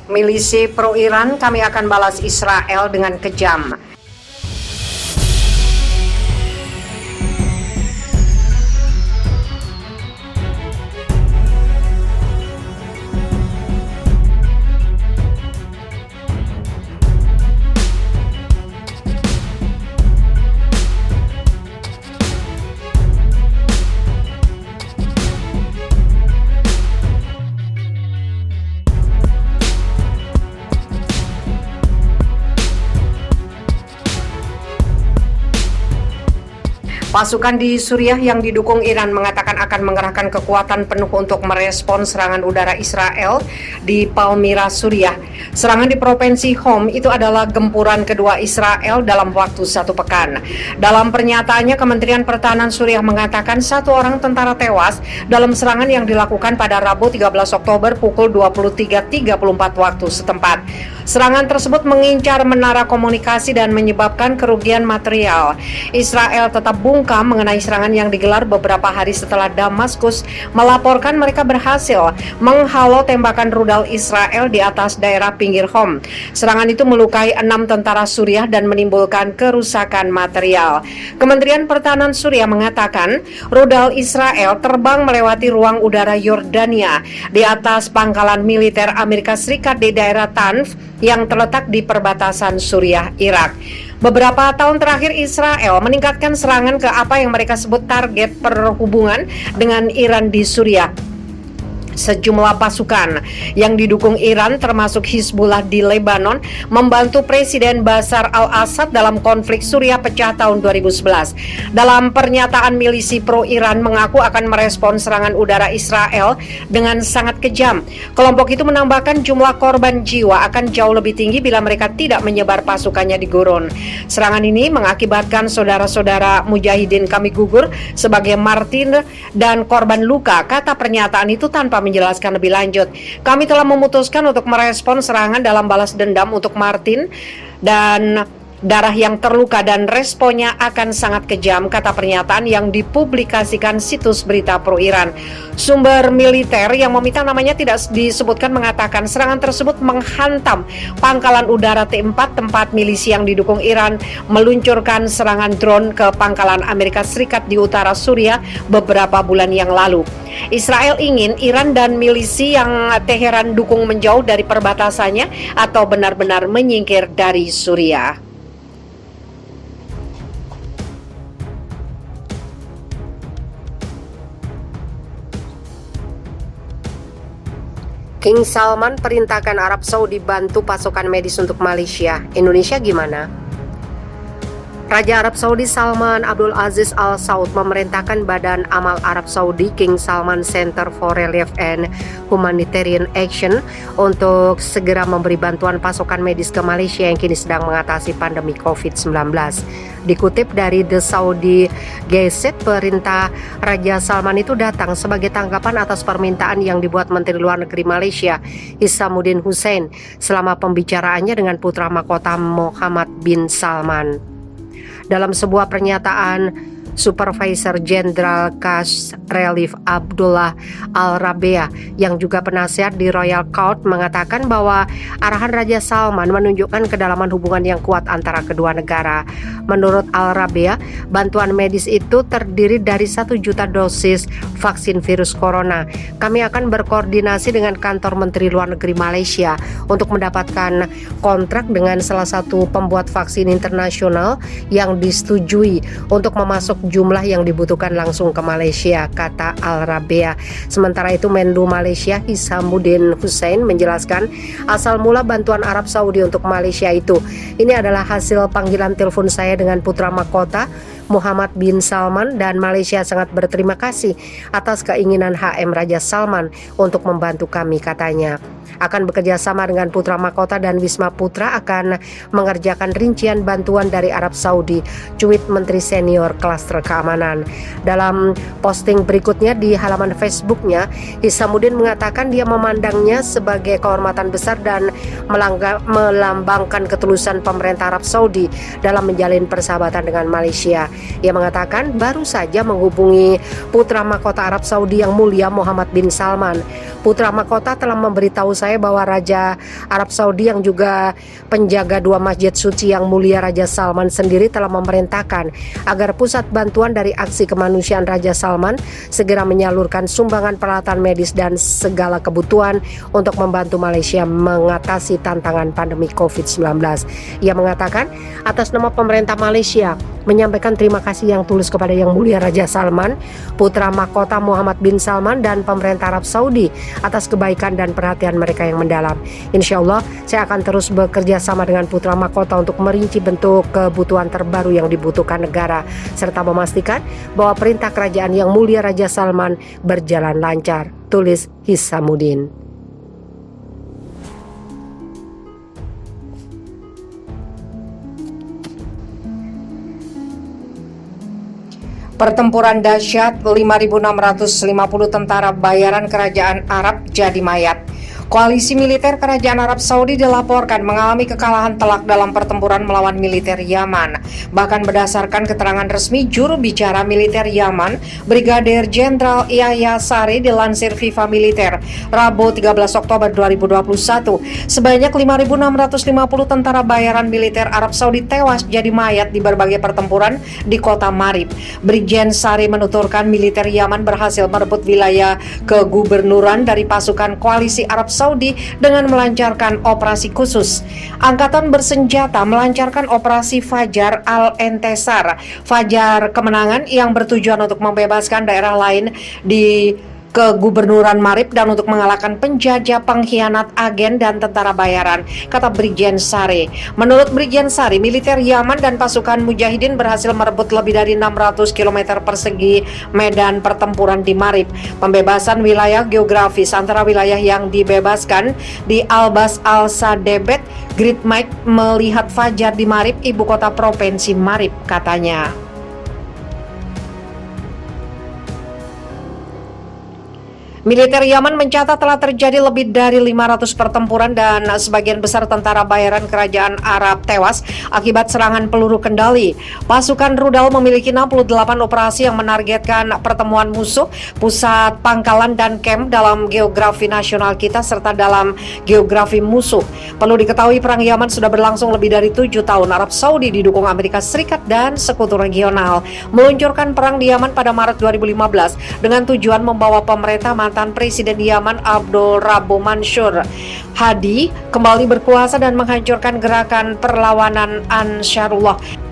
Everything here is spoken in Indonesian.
Milisi pro-Iran, kami akan balas Israel dengan kejam. Pasukan di Suriah yang didukung Iran mengatakan akan mengerahkan kekuatan penuh untuk merespons serangan udara Israel di Palmyra, Suriah. Serangan di provinsi Hom itu adalah gempuran kedua Israel dalam waktu 1 pekan. Dalam pernyataannya, Kementerian Pertahanan Suriah mengatakan 1 orang tentara tewas dalam serangan yang dilakukan pada Rabu 13 Oktober pukul 23.34 waktu setempat. Serangan tersebut mengincar menara komunikasi dan menyebabkan kerugian material. Israel tetap bungkam mengenai serangan yang digelar beberapa hari setelah Damaskus melaporkan mereka berhasil menghalau tembakan rudal Israel di atas daerah pinggir Hom. Serangan itu melukai 6 tentara Suriah dan menimbulkan kerusakan material. Kementerian Pertahanan Suriah mengatakan rudal Israel terbang melewati ruang udara Yordania di atas pangkalan militer Amerika Serikat di daerah Tanf yang terletak di perbatasan Suriah, Irak. Beberapa tahun terakhir Israel meningkatkan serangan ke apa yang mereka sebut target perhubungan dengan Iran di Suriah. Sejumlah pasukan yang didukung Iran termasuk Hizbullah di Lebanon membantu Presiden Bashar al-Assad dalam konflik Suriah pecah tahun 2011. Dalam pernyataan, milisi pro-Iran mengaku akan merespons serangan udara Israel dengan sangat kejam. Kelompok itu menambahkan jumlah korban jiwa akan jauh lebih tinggi bila mereka tidak menyebar pasukannya di gurun. Serangan ini mengakibatkan saudara-saudara mujahidin kami gugur sebagai martir dan korban luka, kata pernyataan itu tanpa menjelaskan lebih lanjut. Kami telah memutuskan untuk merespon serangan dalam balas dendam untuk Martin dan darah yang terluka dan responnya akan sangat kejam, kata pernyataan yang dipublikasikan situs berita pro-Iran. Sumber militer yang meminta namanya tidak disebutkan mengatakan serangan tersebut menghantam pangkalan udara T4 tempat milisi yang didukung Iran meluncurkan serangan drone ke pangkalan Amerika Serikat di utara Suriah beberapa bulan yang lalu. Israel ingin Iran dan milisi yang Teheran dukung menjauh dari perbatasannya atau benar-benar menyingkir dari Suriah. King Salman perintahkan Arab Saudi bantu pasokan medis untuk Malaysia. Indonesia gimana? Raja Arab Saudi Salman Abdul Aziz Al Saud memerintahkan Badan Amal Arab Saudi King Salman Center for Relief and Humanitarian Action untuk segera memberi bantuan pasokan medis ke Malaysia yang kini sedang mengatasi pandemi COVID-19. Dikutip dari The Saudi Gazette, perintah Raja Salman itu datang sebagai tanggapan atas permintaan yang dibuat Menteri Luar Negeri Malaysia Hishamuddin Hussein selama pembicaraannya dengan putra mahkota Mohammed bin Salman. Dalam sebuah pernyataan, Supervisor Jenderal Kas Relief Abdullah Al-Rabea yang juga penasihat di Royal Court mengatakan bahwa arahan Raja Salman menunjukkan kedalaman hubungan yang kuat antara kedua negara. Menurut Al-Rabea, bantuan medis itu terdiri dari 1 juta dosis vaksin virus corona. Kami akan berkoordinasi dengan kantor Menteri Luar Negeri Malaysia untuk mendapatkan kontrak dengan salah satu pembuat vaksin internasional yang disetujui untuk memasuk jumlah yang dibutuhkan langsung ke Malaysia, kata Al-Rabea. Sementara itu, Menlu Malaysia Hishamuddin Hussein menjelaskan asal mula bantuan Arab Saudi untuk Malaysia itu. Ini adalah hasil panggilan telepon saya dengan putra mahkota Muhammad bin Salman dan Malaysia sangat berterima kasih atas keinginan HM Raja Salman untuk membantu kami, katanya. Akan bekerja sama dengan putra mahkota dan Wisma Putra akan mengerjakan rincian bantuan dari Arab Saudi, cuit Menteri Senior Klaster Keamanan. Dalam posting berikutnya di halaman Facebooknya, Hishamuddin mengatakan dia memandangnya sebagai kehormatan besar dan melambangkan ketulusan pemerintah Arab Saudi dalam menjalin persahabatan dengan Malaysia. Ia mengatakan baru saja menghubungi putra mahkota Arab Saudi yang mulia Muhammad bin Salman. Putra mahkota telah memberitahu saya bahwa Raja Arab Saudi yang juga penjaga dua masjid suci yang mulia Raja Salman sendiri telah memerintahkan agar pusat bantuan dari aksi kemanusiaan Raja Salman segera menyalurkan sumbangan peralatan medis dan segala kebutuhan untuk membantu Malaysia mengatasi tantangan pandemi COVID-19. Ia mengatakan atas nama pemerintah Malaysia menyampaikan terima kasih yang tulus kepada Yang Mulia Raja Salman, putra mahkota Muhammad bin Salman dan pemerintah Arab Saudi atas kebaikan dan perhatian mereka yang mendalam. Insya Allah saya akan terus bekerja sama dengan putra mahkota untuk merinci bentuk kebutuhan terbaru yang dibutuhkan negara serta memastikan bahwa perintah kerajaan Yang Mulia Raja Salman berjalan lancar. Tulis Hisamuddin. Pertempuran dahsyat, 5.650 tentara bayaran kerajaan Arab jadi mayat. Koalisi militer kerajaan Arab Saudi dilaporkan mengalami kekalahan telak dalam pertempuran melawan militer Yaman. Bahkan berdasarkan keterangan resmi juru bicara militer Yaman, Brigadir Jenderal Yahya Sari dilansir FIFA Militer, Rabu 13 Oktober 2021, sebanyak 5.650 tentara bayaran militer Arab Saudi tewas jadi mayat di berbagai pertempuran di kota Marib. Brigjen Sari menuturkan militer Yaman berhasil merebut wilayah kegubernuran dari pasukan koalisi Arab Saudi dengan melancarkan operasi khusus. Angkatan bersenjata melancarkan operasi Fajar Al-Entisar, Fajar Kemenangan, yang bertujuan untuk membebaskan daerah lain di kegubernuran Marib dan untuk mengalahkan penjajah, pengkhianat, agen, dan tentara bayaran, kata Brigjen Sari. Menurut Brigjen Sari, militer Yaman dan pasukan Mujahidin berhasil merebut lebih dari 600 km persegi medan pertempuran di Marib. Pembebasan wilayah geografis antara wilayah yang dibebaskan di Albas Al-Sadebet, Great Mike melihat Fajar di Marib, ibu kota provinsi Marib, katanya. Militer Yaman mencatat telah terjadi lebih dari 500 pertempuran dan sebagian besar tentara bayaran kerajaan Arab tewas akibat serangan peluru kendali. Pasukan rudal memiliki 68 operasi yang menargetkan pertemuan musuh, pusat pangkalan dan camp dalam geografi nasional kita serta dalam geografi musuh. Perlu diketahui perang Yaman sudah berlangsung lebih dari 7 tahun. Arab Saudi didukung Amerika Serikat dan sekutu regional meluncurkan perang di Yaman pada Maret 2015 dengan tujuan membawa pemerintah mantan Presiden Yaman Abdul Rabbu Mansur Hadi kembali berkuasa dan menghancurkan gerakan perlawanan Ansarullah.